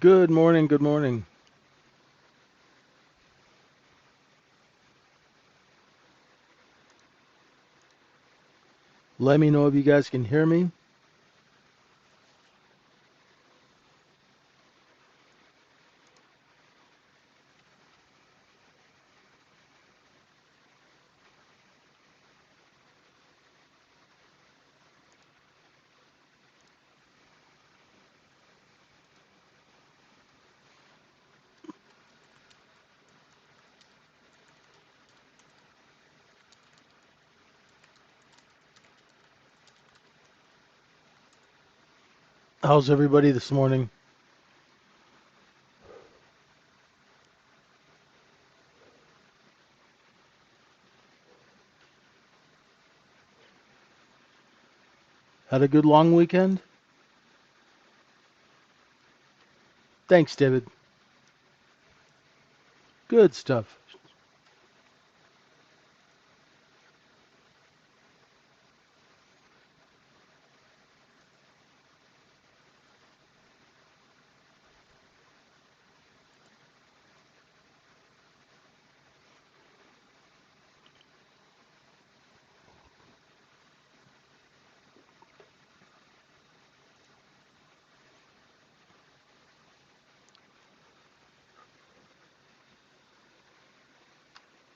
Good morning, good morning. Let me know if you guys can hear me. How's everybody this morning? Had a good long weekend? Thanks, David. Good stuff.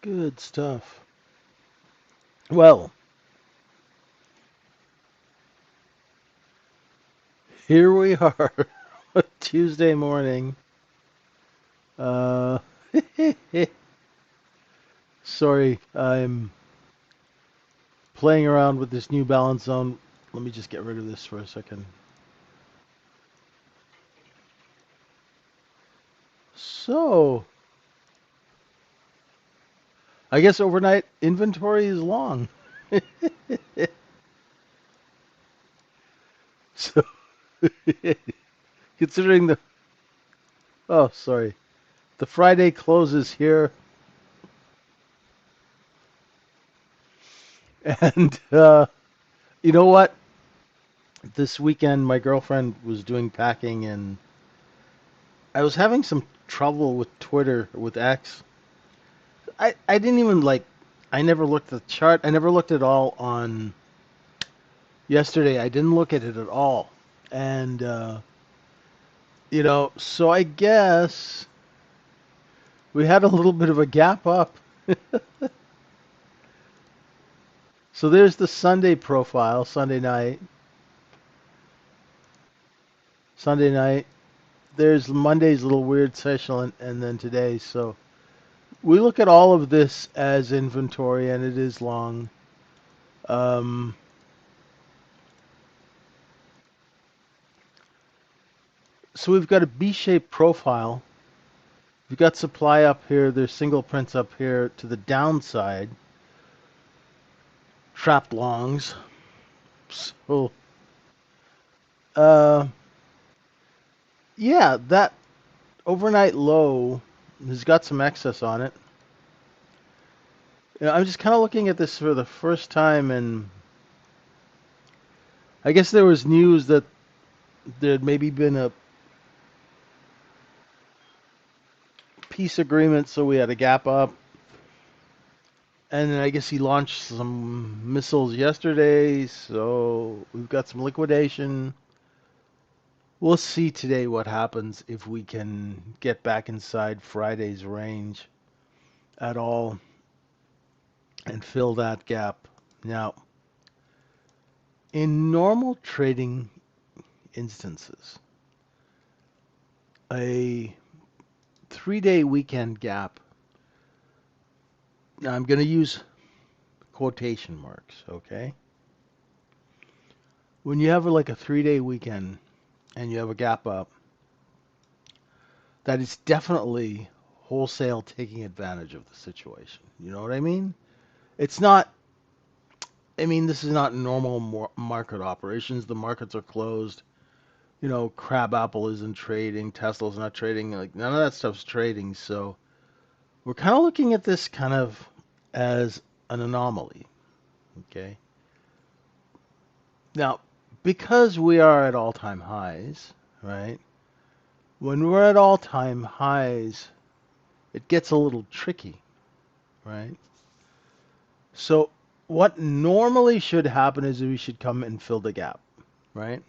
Good stuff. Well, here we are, Tuesday morning. Uh, sorry, I'm playing around with this new balance zone. Let me just get rid of this for a second. So, I guess overnight inventory is long. So, considering the, oh, sorry, the Friday closes here, and you know what? This weekend, my girlfriend was doing packing, and I was having some trouble with Twitter, with X. I didn't even like, I never looked at the chart. I never looked at all on yesterday. I didn't look at it at all. And, so I guess we had a little bit of a gap up. So there's the Sunday profile, Sunday night. Sunday night. There's Monday's little weird session, and then today. So we look at all of this as inventory, and it is long. Um, so we've got a B-shaped profile. We've got supply up here. There's single prints up here to the downside. Trapped longs. So, uh, yeah, that overnight low has got some excess on it. I'm just kind of looking at this for the first time, and I guess there was news that there had maybe been a peace agreement, so we had a gap up. And then I guess he launched some missiles yesterday, so we've got some liquidation. We'll see today what happens if we can get back inside Friday's range at all and fill that gap. Now, in normal trading instances, a 3-day weekend gap. Now I'm going to use quotation marks, okay? When you have like a 3-day weekend and you have a gap up, that is definitely wholesale taking advantage of the situation. You know what I mean? It's not, I mean, this is not normal market operations. The markets are closed. You know, Crabapple isn't trading, Tesla's not trading, like none of that stuff's trading. So we're kind of looking at this kind of as an anomaly, okay? Now, because we are at all-time highs, right? When we're at all-time highs, it gets a little tricky, right? So what normally should happen is we should come and fill the gap, right?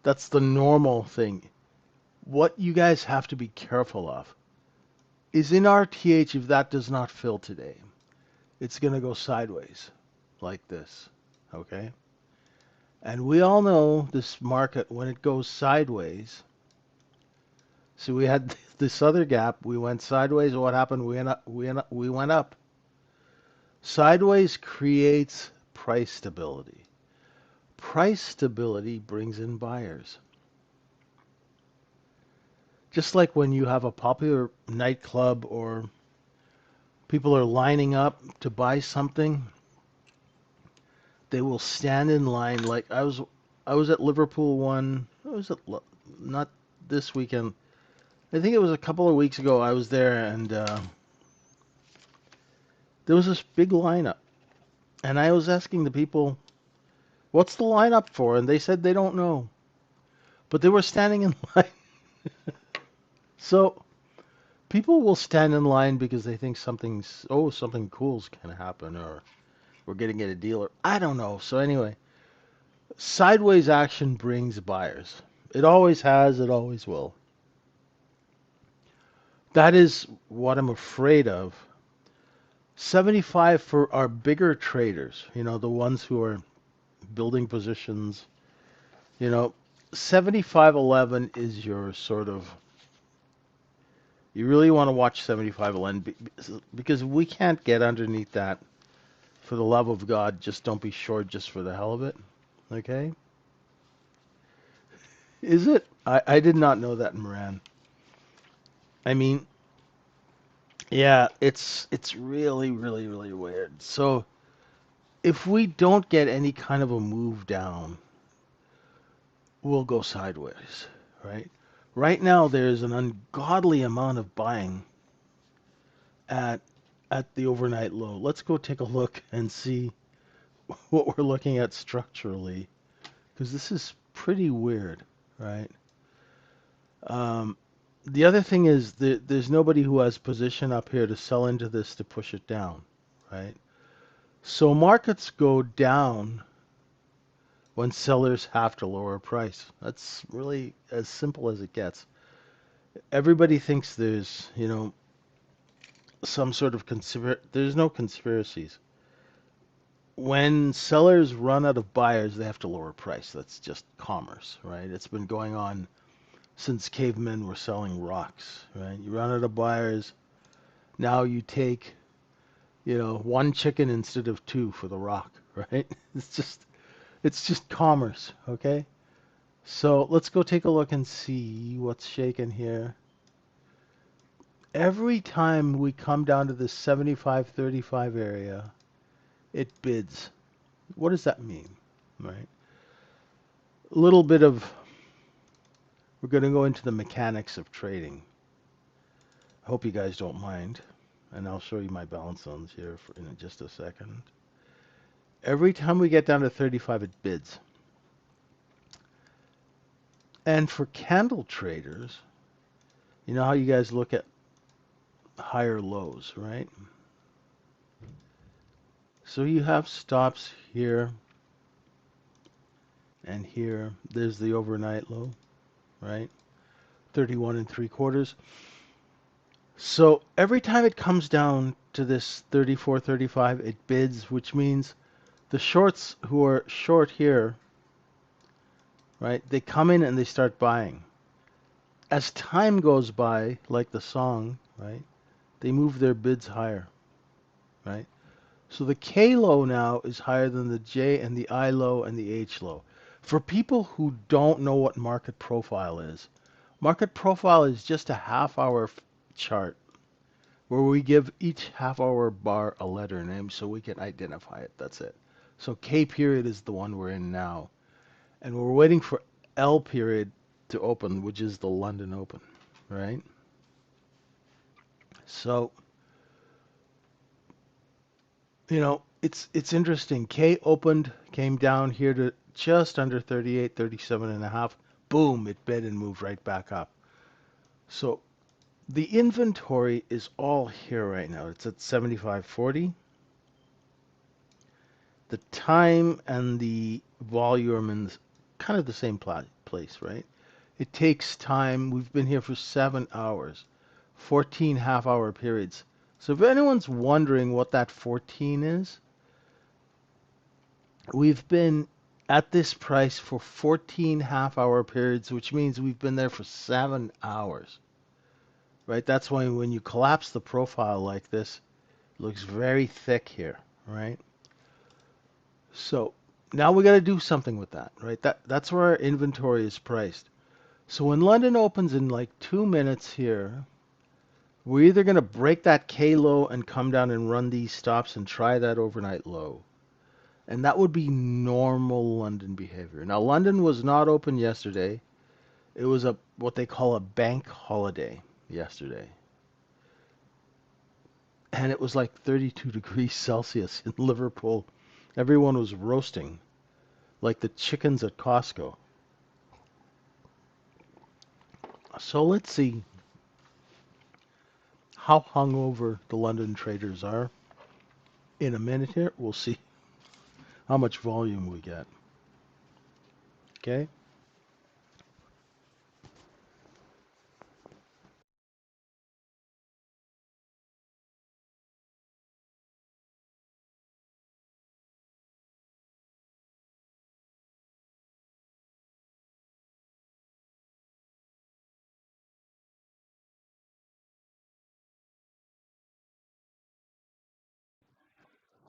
That's the normal thing. What you guys have to be careful of is in RTH, if that does not fill today, it's going to go sideways like this, okay? And we all know this market, when it goes sideways, so we had this other gap, we went sideways, what happened? We went up. Sideways creates price stability. Price stability brings in buyers. Just like when you have a popular nightclub or people are lining up to buy something, they will stand in line. Like I was at Liverpool not this weekend. I think it was a couple of weeks ago. I was there and there was this big lineup, and I was asking the people, "What's the lineup for?" And they said they don't know, but they were standing in line. So people will stand in line because they think something cool's gonna happen, or we're gonna get a deal, or I don't know. So anyway, sideways action brings buyers. It always has, it always will. That is what I'm afraid of. 75 for our bigger traders, you know, the ones who are building positions, you know, 75.11 is your sort of, you really want to watch 75.11 because we can't get underneath that. For the love of God, just don't be short just for the hell of it. Okay? Is it? I did not know that in Moran. I mean, yeah, it's really, really, really weird. So if we don't get any kind of a move down, we'll go sideways, right? Right now, there's an ungodly amount of buying at the overnight low. Let's go take a look and see what we're looking at structurally, because this is pretty weird, right? Um, the other thing is that there's nobody who has position up here to sell into this to push it down, right? So markets go down when sellers have to lower price. That's really as simple as it gets. Everybody thinks there's, you know, some sort of there's no conspiracies. When sellers run out of buyers, they have to lower price. That's just commerce, right? It's been going on since cavemen were selling rocks, right? You run out of buyers, now you take, you know, one chicken instead of two for the rock, right? It's just commerce, okay? So let's go take a look and see what's shaking here. Every time we come down to this 75.35 area, it bids. What does that mean, right? A little bit of, we're going to go into the mechanics of trading. I hope you guys don't mind. And I'll show you my balance zones here in just a second. Every time we get down to 35, it bids. And for candle traders, you know how you guys look at higher lows, right? So you have stops here and here. There's the overnight low, right? 31 3/4. So every time it comes down to this 34.35, it bids, which means the shorts who are short here, right, they come in and they start buying. as time goes by, like the song, right? They move their bids higher, right? So the K low now is higher than the J and the I low and the H low. For people who don't know what market profile is just a half hour chart where we give each half hour bar a letter name so we can identify it. That's it. So K period is the one we're in now. And we're waiting for L period to open, which is the London Open, right? So, it's interesting. K opened, came down here to just under 38, 37 and a half. Boom, it bid and moved right back up. So the inventory is all here right now. It's at 75.40. The time and the volume in kind of the same place, right? It takes time. We've been here for 7 hours, 14 half-hour periods. So if anyone's wondering what that 14 is, we've been at this price for 14 half-hour periods, which means we've been there for 7 hours, right? That's why when you collapse the profile like this, it looks very thick here, right? So now we got to do something with that, right? That's where our inventory is priced. So when London opens in like 2 minutes here, we're either going to break that K low and come down and run these stops and try that overnight low. And that would be normal London behavior. Now, London was not open yesterday. It was a what they call a bank holiday yesterday. And it was like 32 degrees Celsius in Liverpool. Everyone was roasting like the chickens at Costco. So let's see how hungover the London traders are. In a minute here, we'll see how much volume we get. Okay?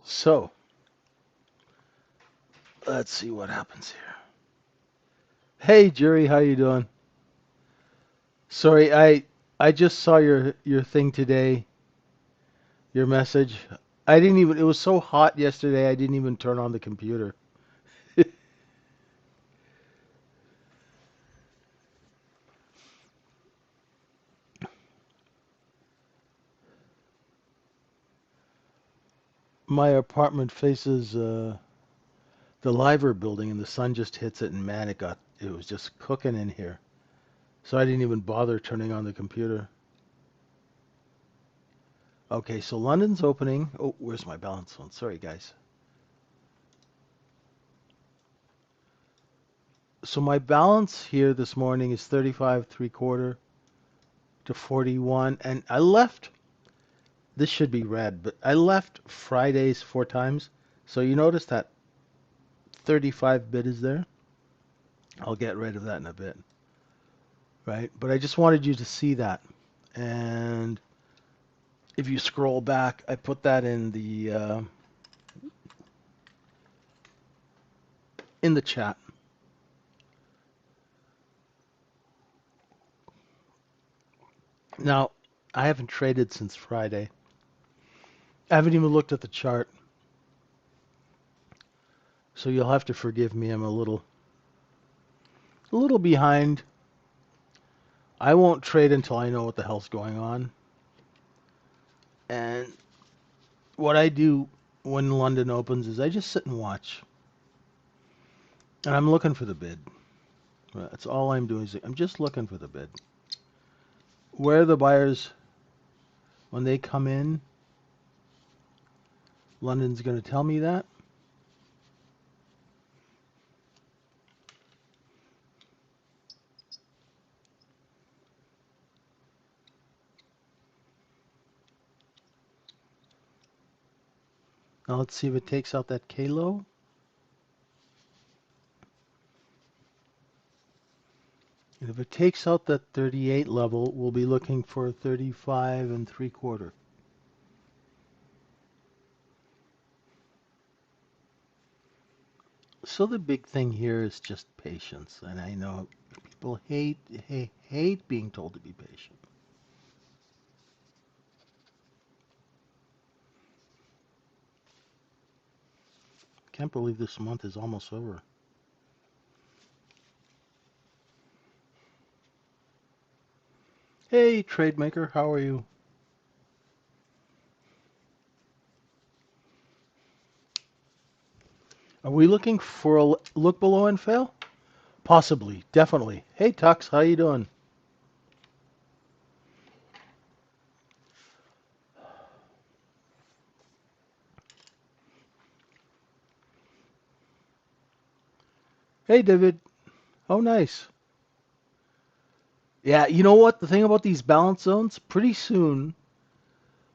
So, let's see what happens here. Hey Jerry, how you doing? Sorry, I just saw your thing today, your message. I didn't even it was so hot yesterday I didn't even turn on the computer. My apartment faces the Liver building and the sun just hits it and man it was just cooking in here. So I didn't even bother turning on the computer. Okay, so London's opening. Oh, where's my balance phone? Sorry guys. So my balance here this morning is 35 3/4 to 41 and I left this should be red, but I left Fridays 4 times. So you notice that 35 bid is there. I'll get rid of that in a bit, right? But I just wanted you to see that. And if you scroll back, I put that in the chat. Now, I haven't traded since Friday. I haven't even looked at the chart. So you'll have to forgive me. I'm a little behind. I won't trade until I know what the hell's going on. And what I do when London opens is I just sit and watch. And I'm looking for the bid. That's all I'm doing is I'm just looking for the bid. Where the buyers, when they come in, London's going to tell me that. Now let's see if it takes out that K low. And if it takes out that 38 level, we'll be looking for 35 and 3/4. So the big thing here is just patience, and I know people hate being told to be patient. Can't believe this month is almost over. Hey, trade maker, how are you? Are we looking for a look below and fail? Possibly, definitely. Hey, Tux, how you doing? Hey, David. Oh, nice. Yeah, you know what? The thing about these balance zones, pretty soon,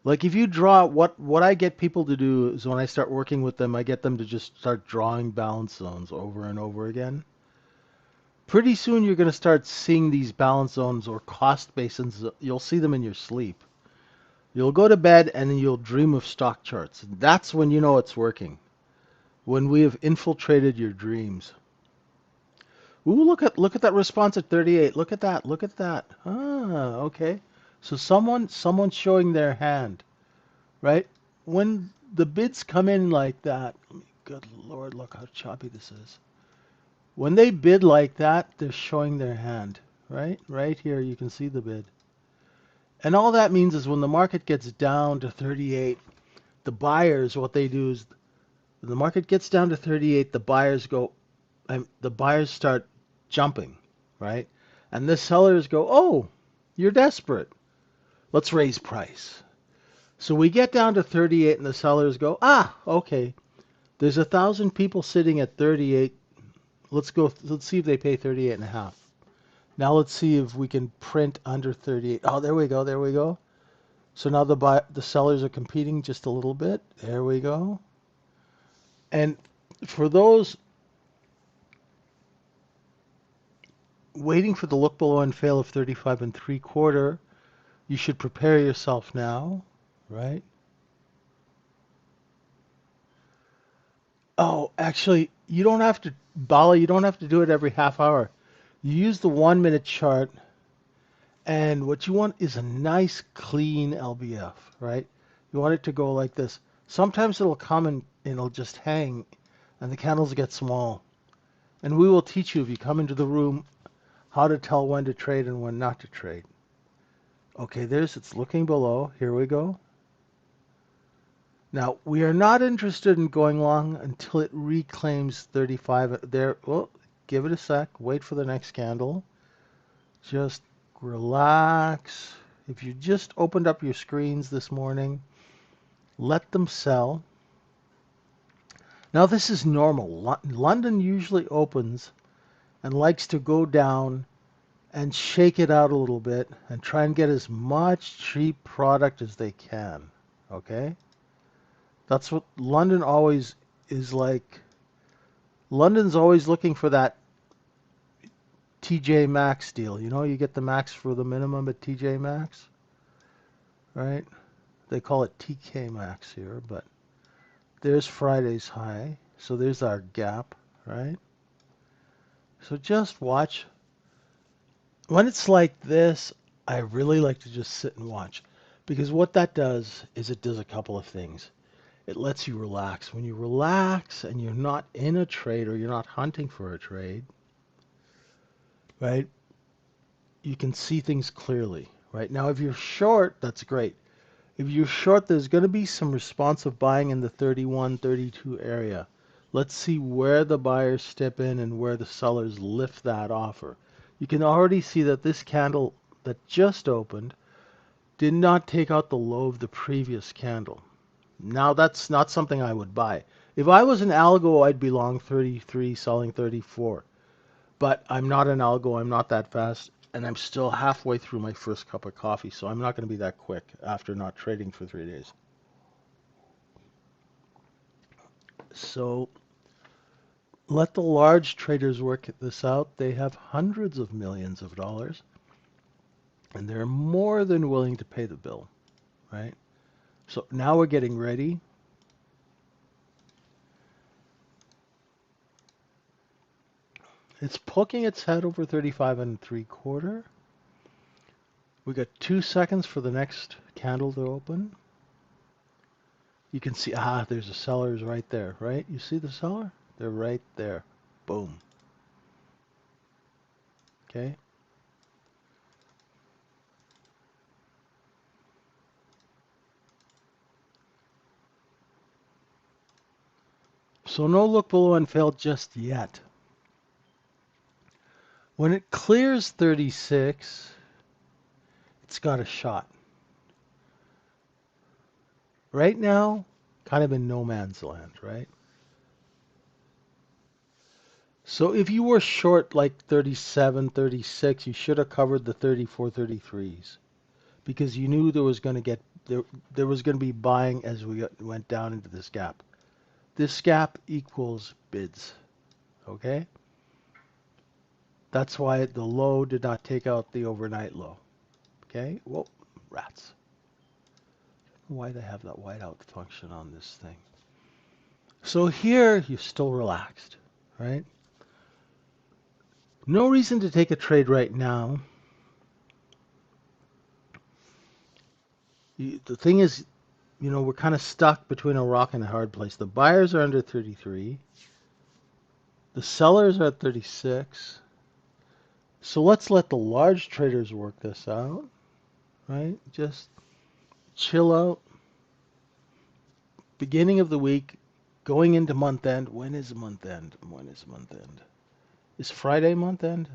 like if you draw what I get people to do is when I start working with them, I get them to just start drawing balance zones over and over again. Pretty soon you're going to start seeing these balance zones or cost basins. You'll see them in your sleep. You'll go to bed and then you'll dream of stock charts. That's when you know it's working. When we have infiltrated your dreams. Ooh, look at that response at 38. Look at that. Look at that. Ah, okay. So someone's showing their hand, right? When the bids come in like that, good Lord, look how choppy this is. When they bid like that, they're showing their hand, right? Right here, you can see the bid. And all that means is when the market gets down to 38, the buyers, what they do is when the market gets down to 38, the buyers start jumping, right? And the sellers go, "Oh, you're desperate. Let's raise price." So we get down to 38 and the sellers go, "Ah, okay. There's 1,000 people sitting at 38. Let's see if they pay 38 and a half. Now let's see if we can print under 38. Oh, there we go. There we go. So now the sellers are competing just a little bit. There we go. And for those waiting for the look below and fail of 35 and 3/4, you should prepare yourself now, right? Oh, actually, you don't have to, Bala, you don't have to do it every half hour. You use the 1 minute chart, and what you want is a nice clean LBF, right? You want it to go like this. Sometimes it'll come and it'll just hang, and the candles get small. And we will teach you if you come into the room how to tell when to trade and when not to trade. Okay, it's looking below. Here we go. Now, we are not interested in going long until it reclaims 35 there. Well, give it a sec. Wait for the next candle. Just relax. If you just opened up your screens this morning, let them sell. Now, this is normal. London usually opens and likes to go down and shake it out a little bit and try and get as much cheap product as they can. Okay? That's what London always is like. London's always looking for that TJ Maxx deal. You know, you get the max for the minimum at TJ Maxx, right? They call it TK Maxx here, but there's Friday's high. So there's our gap, right? So just watch. When it's like this, I really like to just sit and watch because what that does is it does a couple of things. It lets you relax. When you relax and you're not in a trade or you're not hunting for a trade, right? You can see things clearly, right? Now, if you're short, that's great. If you're short, there's going to be some responsive buying in the 31, 32 area. Let's see where the buyers step in and where the sellers lift that offer. You can already see that this candle that just opened did not take out the low of the previous candle. Now, that's not something I would buy. If I was an algo, I'd be long 33, selling 34. But I'm not an algo, I'm not that fast, and I'm still halfway through my first cup of coffee, so I'm not going to be that quick after not trading for 3 days. So Let the large traders work this out. They have hundreds of millions of dollars, and they're more than willing to pay the bill, right? So now we're getting ready. It's poking its head over 35 and 3/4. We got 2 seconds for the next candle to open. You can see, there's a seller's right there, right? You see the seller? They're right there. Boom. Okay. So no look below and fail just yet. When it clears 36, it's got a shot. Right now, kind of in no man's land, right? So if you were short like 37, 36, you should have covered the 34, 33s because you knew there was going to get there was going to be buying as we went down into this gap. This gap equals bids, okay? That's why the low did not take out the overnight low, okay? Whoa, rats. Why they have that whiteout function on this thing? So here you're still relaxed, right? No reason to take a trade right now. The thing is, we're kind of stuck between a rock and a hard place. The buyers are under 33. The sellers are at 36. So let's let the large traders work this out, right? Just chill out. Beginning of the week, going into month end. When is month end? When is month end? Is Friday month end?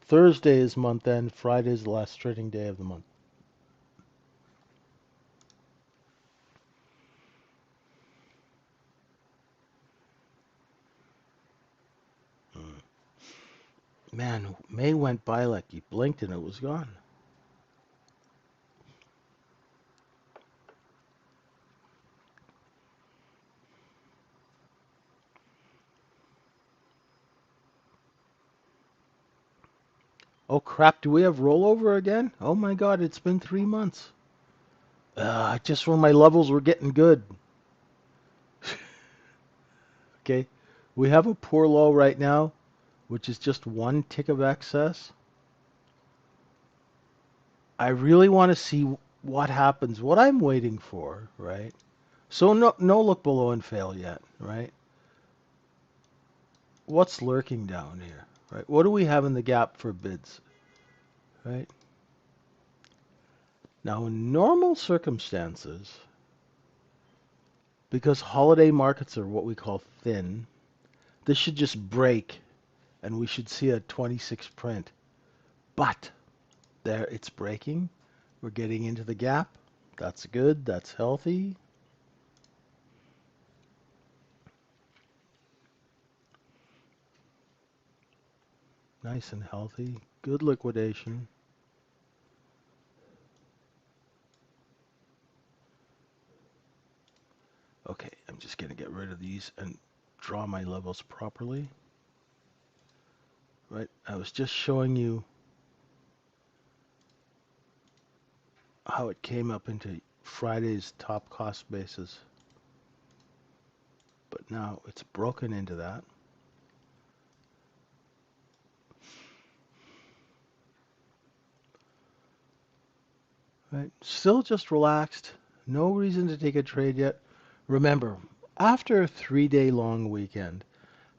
Thursday is month end. Friday is the last trading day of the month. Mm. Man, May went by like you blinked and it was gone. Oh crap, do we have rollover again? Oh my god, it's been 3 months. Just when my levels were getting good. Okay, we have a poor low right now, which is just one tick of excess. I really want to see what happens, what I'm waiting for, right? So no look below and fail yet, right? What's lurking down here, right? What do we have in the gap for bids, right? Now, in normal circumstances, because holiday markets are what we call thin, this should just break and we should see a 26 print. But there, it's breaking. We're getting into the gap. That's good. That's healthy. Nice and healthy. Good liquidation. Okay, I'm just going to get rid of these and draw my levels properly. Right, I was just showing you how it came up into Friday's top cost basis. But now it's broken into that. Right, still just relaxed. No reason to take a trade yet. Remember, after a 3-day long weekend,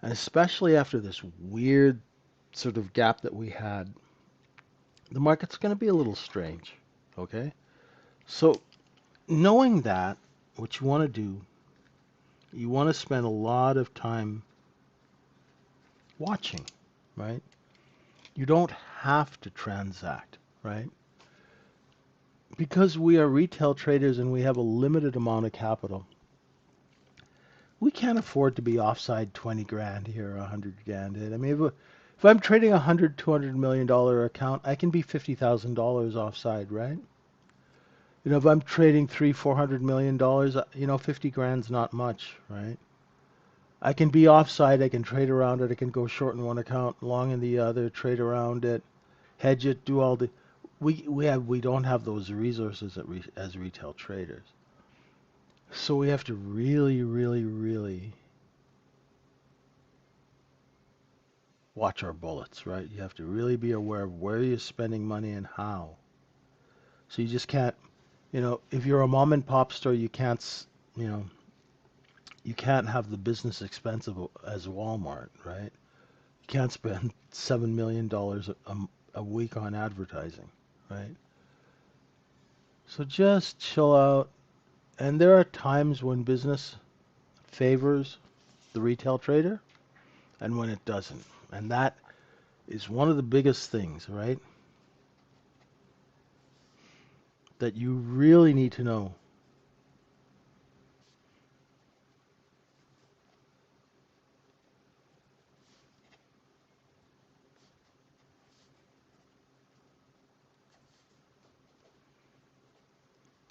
and especially after this weird sort of gap that we had, the market's going to be a little strange. Okay? So, knowing that, what you want to do, you want to spend a lot of time watching, right? You don't have to transact, right? Because we are retail traders and we have a limited amount of capital, we can't afford to be offside 20 grand here, 100 grand. I mean, if I'm trading a 100, $200 million account, I can be $50,000 offside, right? If I'm trading 300-400 million dollars, 50 grand's not much, right? I can be offside. I can trade around it. I can go short in one account, long in the other, trade around it, hedge it, do all the. We don't have those resources as retail traders. So we have to really, really, really watch our bullets, right? You have to really be aware of where you're spending money and how. So you just can't, if you're a mom and pop store, you know, you can't have the business expensive as Walmart, right? You can't spend $7 million a week on advertising, right? So just chill out. And there are times when business favors the retail trader and when it doesn't. And that is one of the biggest things, right? That you really need to know.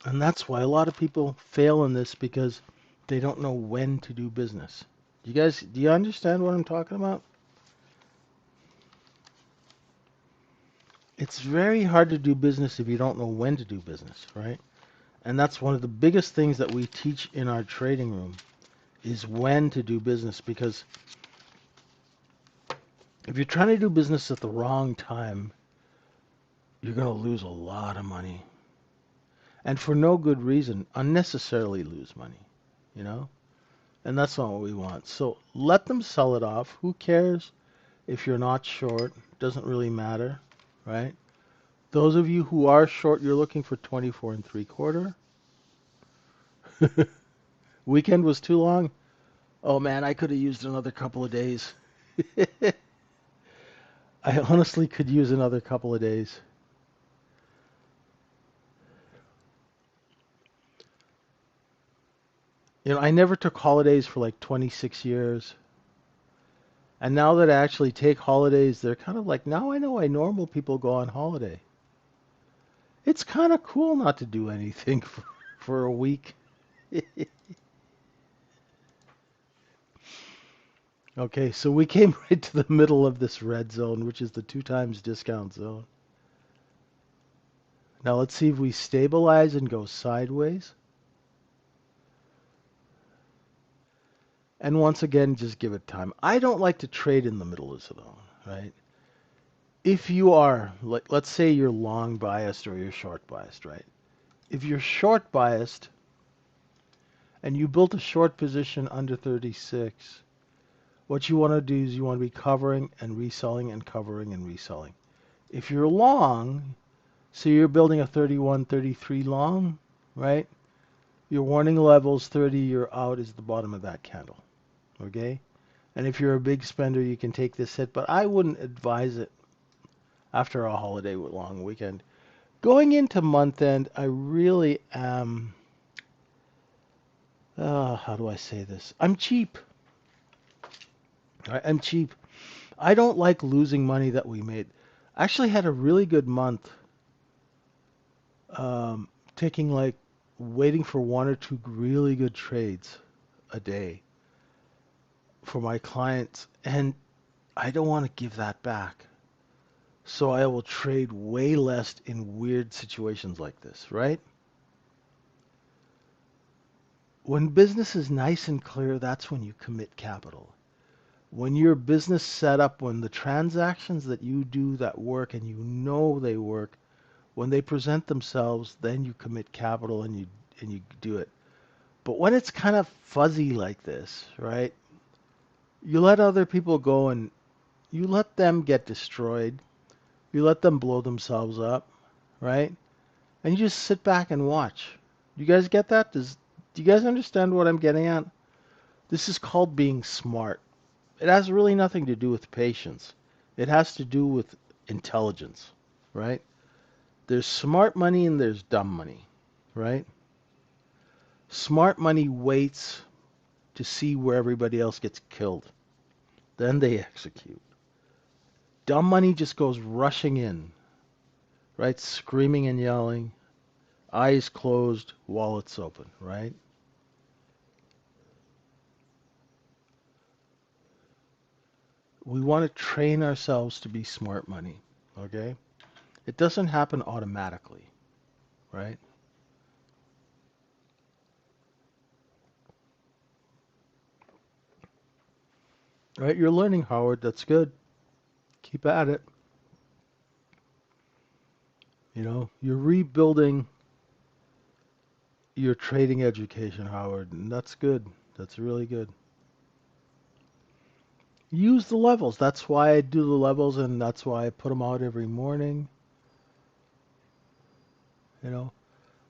And that's why a lot of people fail in this because they don't know when to do business. Do you understand what I'm talking about? It's very hard to do business if you don't know when to do business, right? And that's one of the biggest things that we teach in our trading room is when to do business because if you're trying to do business at the wrong time, you're going to lose a lot of money. And for no good reason, unnecessarily lose money, you know? And that's not what we want. So let them sell it off. Who cares if you're not short? Doesn't really matter, right? Those of you who are short, you're looking for 24 and 3/4. Weekend was too long. Oh man, I could have used another couple of days. I honestly could use another couple of days. I never took holidays for like 26 years. And now that I actually take holidays, they're kind of like, now I know why normal people go on holiday. It's kind of cool not to do anything for a week. Okay, so we came right to the middle of this red zone, which is the 2 times discount zone. Now let's see if we stabilize and go sideways. And once again, just give it time. I don't like to trade in the middle of the zone, right? If you are, like, let's say you're long biased or you're short biased, right? If you're short biased and you built a short position under 36, what you want to do is you want to be covering and reselling and covering and reselling. If you're long, so you're building a 31, 33 long, right? Your warning level's 30, your out is the bottom of that candle, okay? And if you're a big spender, you can take this hit, but I wouldn't advise it after a holiday long weekend. Going into month end, I really am, how do I say this? I'm cheap. I'm cheap. I don't like losing money that we made. I actually had a really good month um, taking like waiting for one or two really good trades a day for my clients, and I don't want to give that back. So I will trade way less in weird situations like this, right? When business is nice and clear, that's when you commit capital. When your business set up, when the transactions that you do that work and you know they work, when they present themselves, then you commit capital and you do it. But when it's kind of fuzzy like this, right? You let other people go and you let them get destroyed. You let them blow themselves up, right? And you just sit back and watch. You guys get that? Do you guys understand what I'm getting at? This is called being smart. It has really nothing to do with patience. It has to do with intelligence, right? There's smart money and there's dumb money, right? Smart money waits to see where everybody else gets killed. Then they execute. Dumb money just goes rushing in, right? Screaming and yelling. Eyes closed, wallets open, right? We want to train ourselves to be smart money, okay? It doesn't happen automatically, right? Right, you're learning, Howard. That's good. Keep at it. You're rebuilding your trading education, Howard, and that's good. That's really good. Use the levels. That's why I do the levels, and that's why I put them out every morning. You know,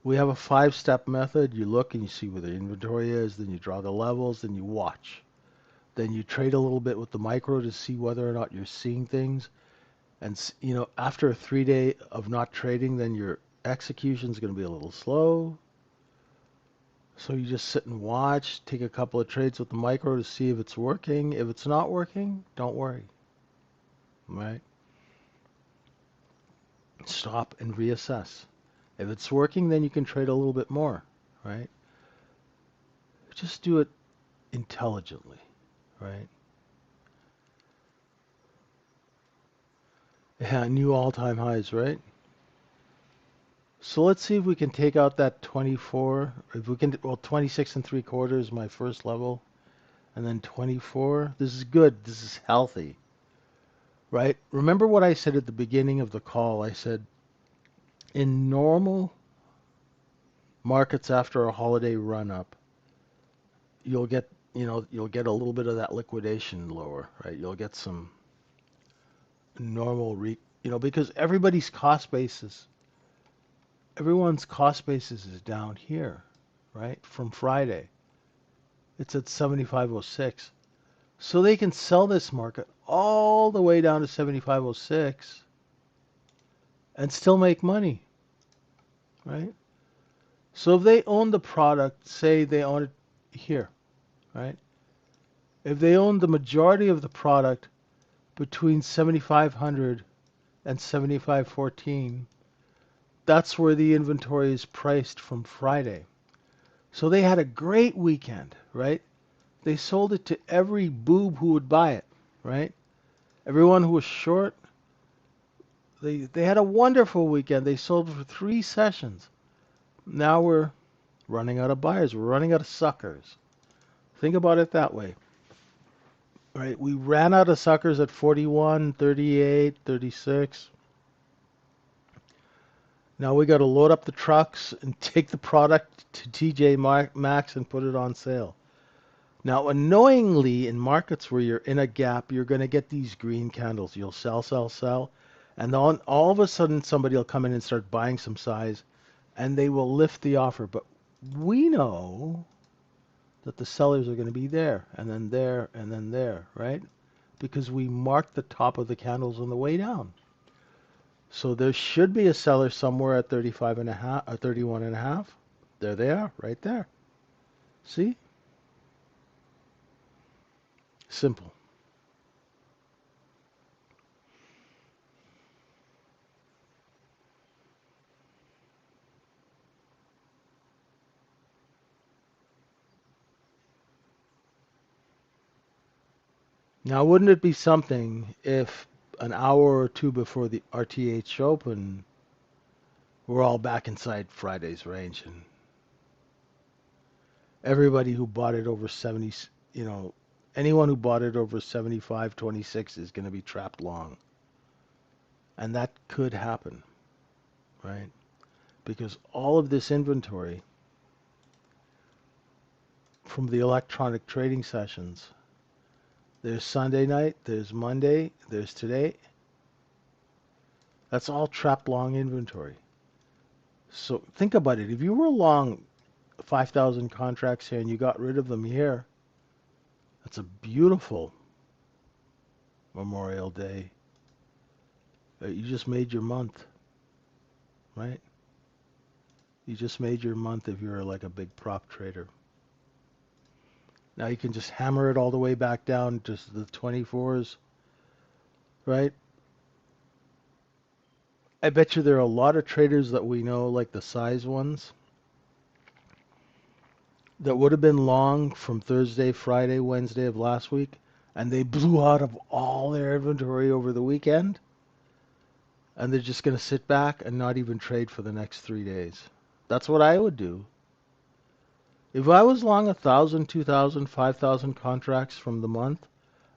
we have a five-step method. You look and you see where the inventory is, then you draw the levels, then you watch. Then you trade a little bit with the micro to see whether or not you're seeing things. And after a 3 day of not trading, then your execution is going to be a little slow. So you just sit and watch, take a couple of trades with the micro to see if it's working. If it's not working, don't worry, right? Stop and reassess. If it's working, then you can trade a little bit more, right? Just do it intelligently, right? Yeah, new all-time highs, right? So let's see if we can take out that 24. If we can, well, 26 and 3/4 is my first level, and then 24. This is good. This is healthy, right? Remember what I said at the beginning of the call? I said in normal markets after a holiday run up, you'll get, you'll get a little bit of that liquidation lower, right? You'll get some normal because everyone's cost basis is down here, right? From Friday. It's at 75.06. So they can sell this market all the way down to 75.06 and still make money, right? So if they own the product, say they own it here, right? If they own the majority of the product between 7,500 and 7,514, that's where the inventory is priced from Friday. So they had a great weekend, right? They sold it to every boob who would buy it, right? Everyone who was short, they had a wonderful weekend. They sold for 3 sessions. Now we're running out of buyers. We're running out of suckers. Think about it that way, right? We ran out of suckers at 41, 38, 36. Now we got to load up the trucks and take the product to TJ Maxx and put it on sale. Now, annoyingly, in markets where you're in a gap, you're going to get these green candles. You'll sell, sell, sell, and then all of a sudden somebody will come in and start buying some size, and they will lift the offer. But we know that the sellers are going to be there, and then there, and then there, right? Because we marked the top of the candles on the way down. So there should be a seller somewhere at 35 and a half, or 31 and a half. There they are, right there. See? Simple. Now, wouldn't it be something if an hour or two before the RTH Open, we're all back inside Friday's range, and everybody who bought it over 70, you know, anyone who bought it over 75.26 is going to be trapped long. And that could happen, right? Because all of this inventory from the electronic trading sessions, there's Sunday night, there's Monday, there's today. That's all trapped long inventory. So think about it. If you were long 5,000 contracts here and you got rid of them here, that's a beautiful Memorial Day. You just made your month, right? You just made your month if you're like a big prop trader. Now you can just hammer it all the way back down to the 24s, right? I bet you there are a lot of traders that we know, like the size ones, that would have been long from Thursday, Friday, Wednesday of last week, and they blew out of all their inventory over the weekend, and they're just going to sit back and not even trade for the next 3 days. That's what I would do. If I was long 1,000, 2,000, 5,000 contracts from the month,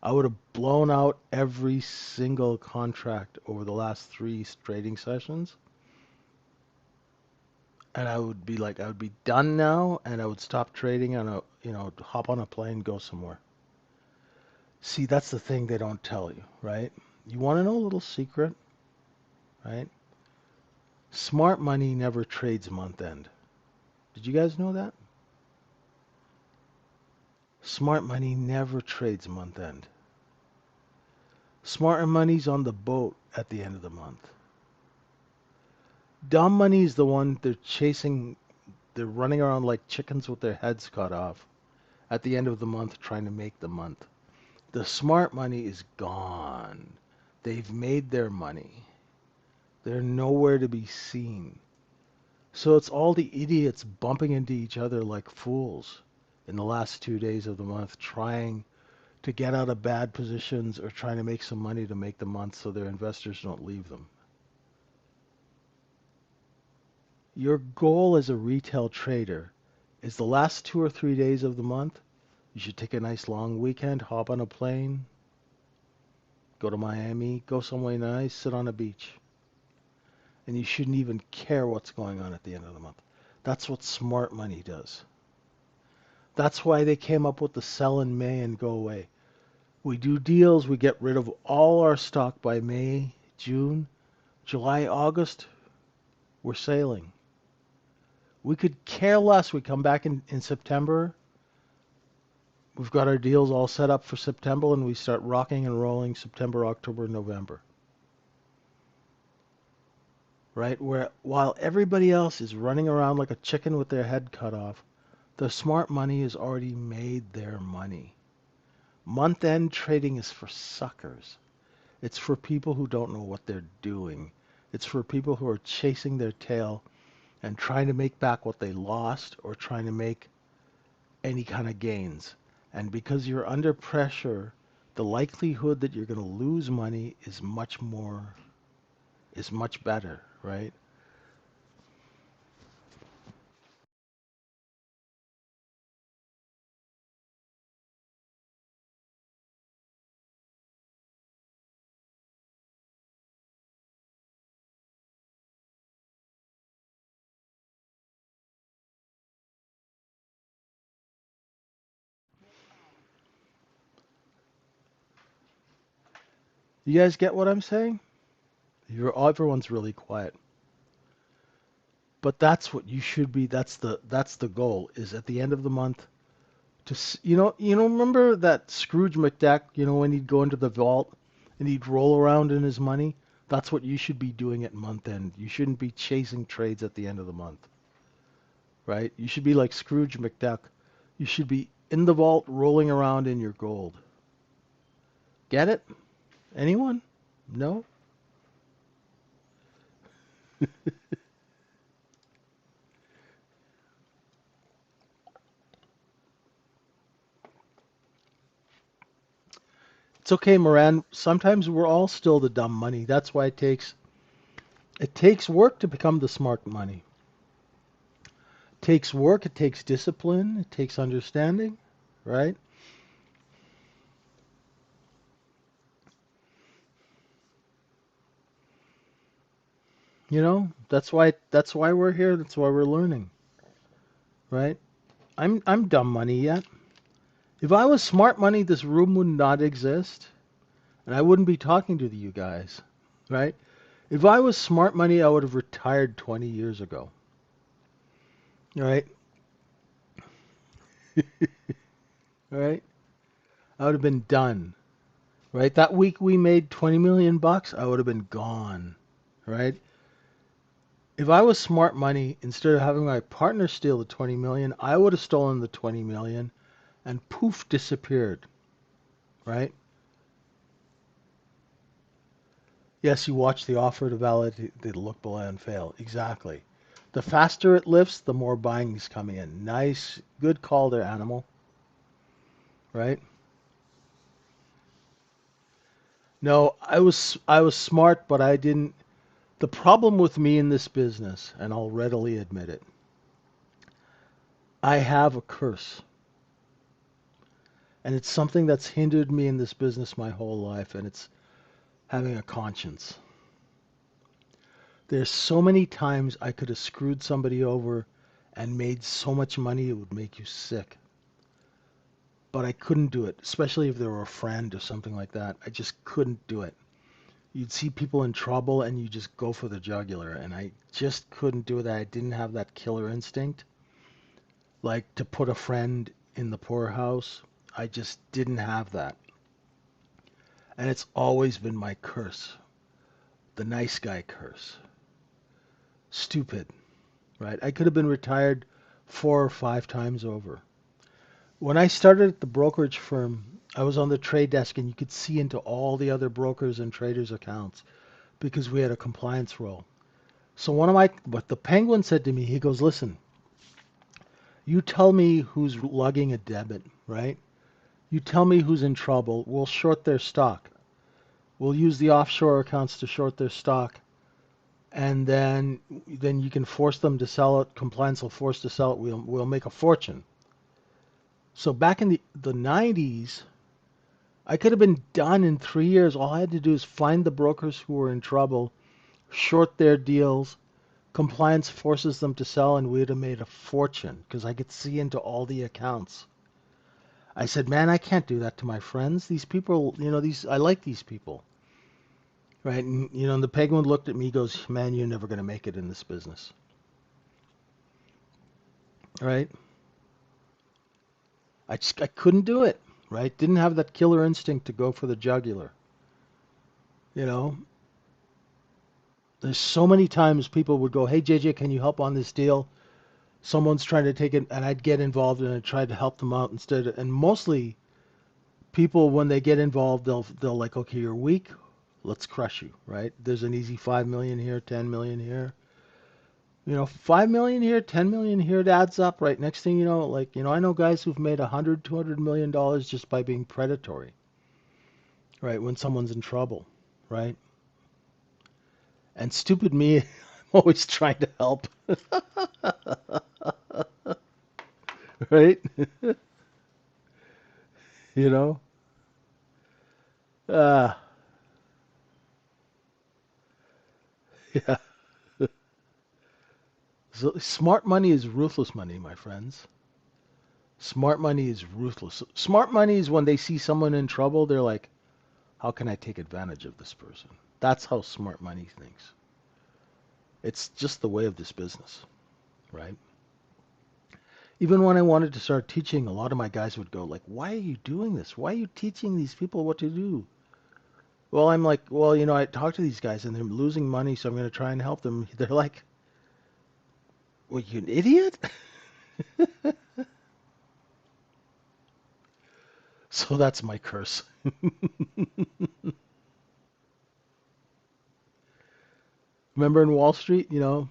I would have blown out every single contract over the last three trading sessions. And I would be like, I would be done now, and I would stop trading on hop on a plane, go somewhere. See, that's the thing they don't tell you, right? You want to know a little secret, right? Smart money never trades month end. Did you guys know that? Smart money never trades month end. Smart money's on the boat at the end of the month. Dumb money is the one they're chasing. They're running around like chickens with their heads cut off at the end of the month trying to make the month. The smart money is gone. They've made their money. They're nowhere to be seen. So it's all the idiots bumping into each other like fools in the last 2 days of the month, trying to get out of bad positions or trying to make some money to make the month so their investors don't leave them. Your goal as a retail trader is the last 2 or 3 days of the month. You should take a nice long weekend, hop on a plane, go to Miami, go somewhere nice, sit on a beach. And you shouldn't even care what's going on at the end of the month. That's what smart money does. That's why they came up with the sell in May and go away. We do deals, we get rid of all our stock by May, June, July, August, we're sailing. We could care less. We come back in September. We've got our deals all set up for September, and we start rocking and rolling September, October, November. Right? Where while everybody else is running around like a chicken with their head cut off, the smart money has already made their money. Month-end trading is for suckers. It's for people who don't know what they're doing. It's for people who are chasing their tail and trying to make back what they lost or trying to make any kind of gains. And because you're under pressure, the likelihood that you're going to lose money is much better, right? You guys get what I'm saying? Everyone's really quiet. But that's what you should be. That's the goal. Is at the end of the month remember that Scrooge McDuck, when he'd go into the vault and he'd roll around in his money? That's what you should be doing at month end. You shouldn't be chasing trades at the end of the month, right? You should be like Scrooge McDuck. You should be in the vault rolling around in your gold. Get it? Anyone? No? It's okay, Moran. Sometimes we're all still the dumb money. That's why it takes work to become the smart money. It takes work, it takes discipline, it takes understanding, right? That's why we're here. That's why we're learning, right? I'm dumb money yet. If I was smart money, this room would not exist, and I wouldn't be talking to you guys, right? If I was smart money, I would have retired 20 years ago, right? Right? I would have been done, right? That week we made 20 million bucks, I would have been gone, right? If I was smart money, instead of having my partner steal the 20 million, I would have stolen the 20 million and poof disappeared, right? Yes, you watch the offer to validate the look below and fail. Exactly. The faster it lifts, the more buying's coming in. Nice, good call there, animal. Right? No, I was smart, but I didn't. The problem with me in this business, and I'll readily admit it, I have a curse, and it's something that's hindered me in this business my whole life, and it's having a conscience. There's so many times I could have screwed somebody over and made so much money it would make you sick. But I couldn't do it, especially if they were a friend or something like that. I just couldn't do it. You'd see people in trouble and you just go for the jugular, and I just couldn't do that. I didn't have that killer instinct, like to put a friend in the poorhouse. I just didn't have that. And it's always been my curse, the nice guy curse. Stupid, right? I could have been retired 4 or 5 times over. When I started at the brokerage firm, I was on the trade desk and you could see into all the other brokers and traders' accounts because we had a compliance role. So what the Penguin said to me, he goes, listen, you tell me who's lugging a debit, right? You tell me who's in trouble. We'll short their stock. We'll use the offshore accounts to short their stock. And then you can force them to sell it. Compliance will force to sell it. We'll make a fortune. So back in the 90s, I could have been done in 3 years. All I had to do is find the brokers who were in trouble, short their deals. Compliance forces them to sell, and we'd have made a fortune because I could see into all the accounts. I said, man, I can't do that to my friends. These people, I like these people, right? And and the Penguin looked at me, he goes, man, you're never going to make it in this business, right? I couldn't do it, right? Didn't have that killer instinct to go for the jugular, you know. There's so many times people would go, hey JJ, can you help on this deal? Someone's trying to take it, and I'd get involved and I tried to help them out instead. And mostly people, when they get involved, they'll like, okay, you're weak, let's crush you, right? There's an easy 5 million here, 10 million here. 5 million here, 10 million here, it adds up, right? Next thing you know, I know guys who've made 100, $200 million just by being predatory, right? When someone's in trouble, right? And stupid me, I'm always trying to help, right? you know? Uh, yeah. So smart money is ruthless money, my friends. Smart money is ruthless. Smart money is when they see someone in trouble, they're like, how can I take advantage of this person? That's how smart money thinks. It's just the way of this business, right? Even when I wanted to start teaching, a lot of my guys would go like, "Why are you doing this? Why are you teaching these people what to do?" Well, I'm like, "Well, I talk to these guys and they're losing money, so I'm going to try and help them." They're like, "Well, you an idiot?" So that's my curse. Remember in Wall Street, you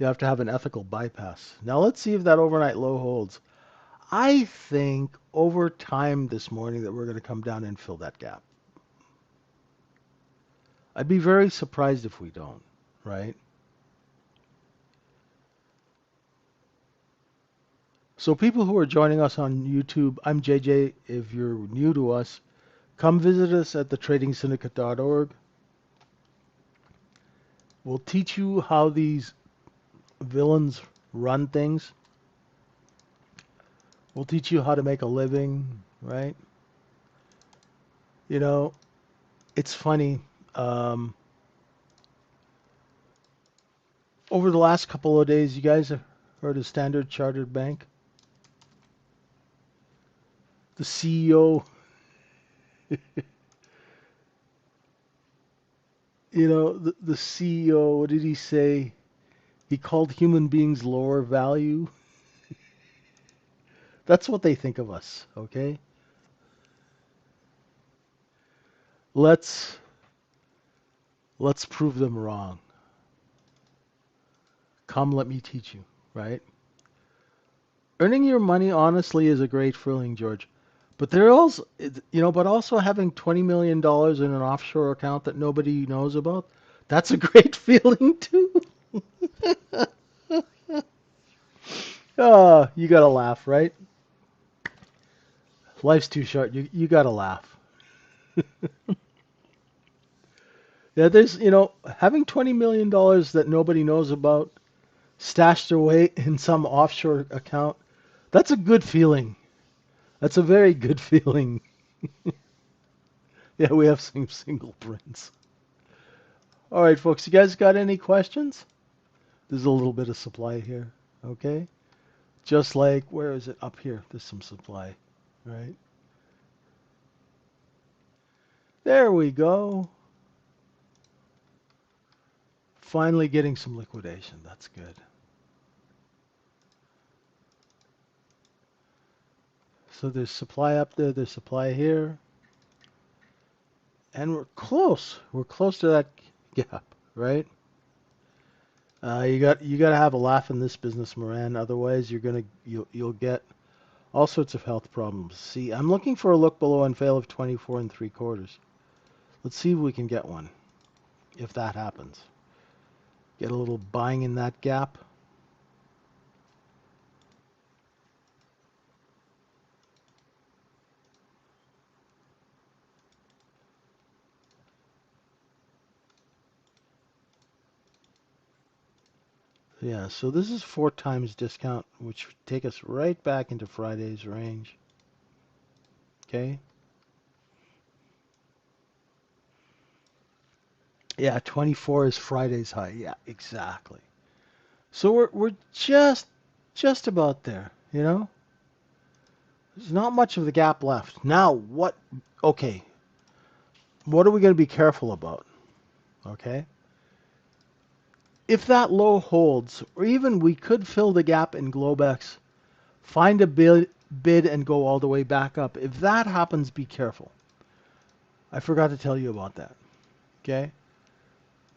have to have an ethical bypass. Now let's see if that overnight low holds. I think over time this morning that we're going to come down and fill that gap. I'd be very surprised if we don't, right? So people who are joining us on YouTube, I'm JJ. If you're new to us, come visit us at thetradingsyndicate.org. We'll teach you how these villains run things. We'll teach you how to make a living, right? You know, it's funny. Um, Over the last couple of days, you guys have heard of Standard Chartered Bank? The CEO, the CEO, what did he say? He called human beings lower value. That's what they think of us, okay? Let's Let's prove them wrong. Come, let me teach you, right? Earning your money honestly is a great feeling, George. But there also, but also having $20 million dollars in an offshore account that nobody knows about, that's a great feeling too. Oh, you gotta laugh, right? Life's too short. You gotta laugh. Yeah, having $20 million dollars that nobody knows about stashed away in some offshore account, that's a good feeling. That's a very good feeling. Yeah, we have some single prints. All right, folks, you guys got any questions? There's a little bit of supply here, okay? Just like, where is it? Up here. There's some supply, right? There we go. Finally getting some liquidation. That's good. So there's supply up there, there's supply here, and we're close. We're close to that gap, right? You got to have a laugh in this business, Moran. Otherwise, you'll get all sorts of health problems. See, I'm looking for a look below and fail of 24 and 3/4. Let's see if we can get one. If that happens, get a little buying in that gap. Yeah, so this is 4 times discount, which would take us right back into Friday's range. Okay. Yeah, 24 is Friday's high. Yeah, exactly. So we're just about there, you know? There's not much of the gap left. Now, okay, what are we going to be careful about? Okay? If that low holds, or even we could fill the gap in Globex, find a bid and go all the way back up. If that happens, be careful. I forgot to tell you about that. Okay?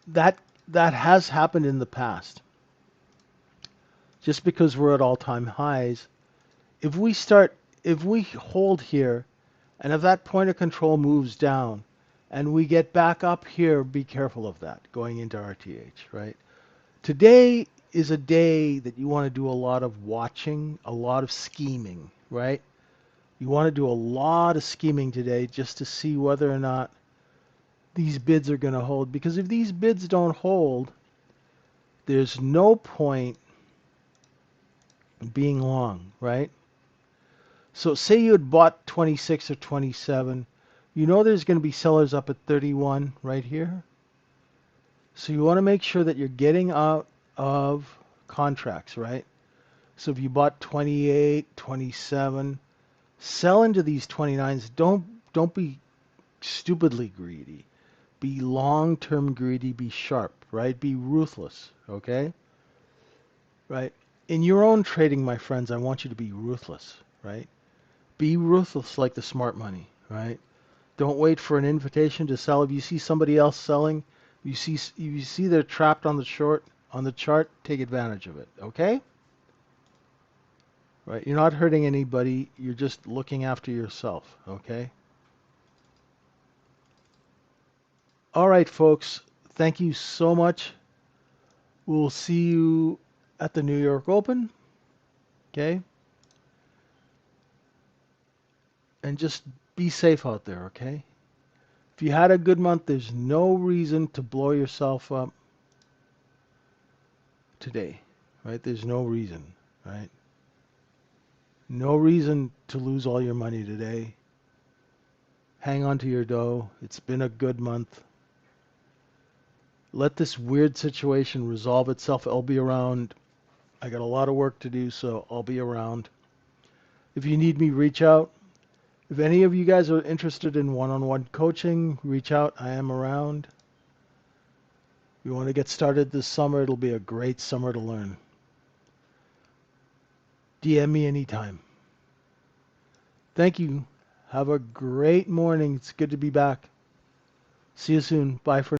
That that has happened in the past. Just because we're at all-time highs, if we start if we hold here and if that point of control moves down and we get back up here, be careful of that going into RTH, right? Today is a day that you want to do a lot of watching, a lot of scheming, right? You want to do a lot of scheming today just to see whether or not these bids are going to hold. Because if these bids don't hold, there's no point being long, right? So say you had bought 26 or 27, you know there's going to be sellers up at 31 right here. So you want to make sure that you're getting out of contracts, right? So if you bought 28, 27, sell into these 29s. Don't be stupidly greedy. Be long-term greedy, be sharp, right? Be ruthless, okay? Right? In your own trading, my friends, I want you to be ruthless, right? Be ruthless like the smart money, right? Don't wait for an invitation to sell. If you see somebody else selling, you see they're trapped on the short on the chart, take advantage of it, okay? Right? You're not hurting anybody. You're just looking after yourself, okay? All right, folks. Thank you so much. We'll see you at the New York Open, okay? And just be safe out there, okay? If you had a good month, there's no reason to blow yourself up today, right? There's no reason, right? No reason to lose all your money today. Hang on to your dough. It's been a good month. Let this weird situation resolve itself. I'll be around. I got a lot of work to do, so I'll be around. If you need me, reach out. If any of you guys are interested in one-on-one coaching, reach out. I am around. If you want to get started this summer, it'll be a great summer to learn. DM me anytime. Thank you. Have a great morning. It's good to be back. See you soon. Bye for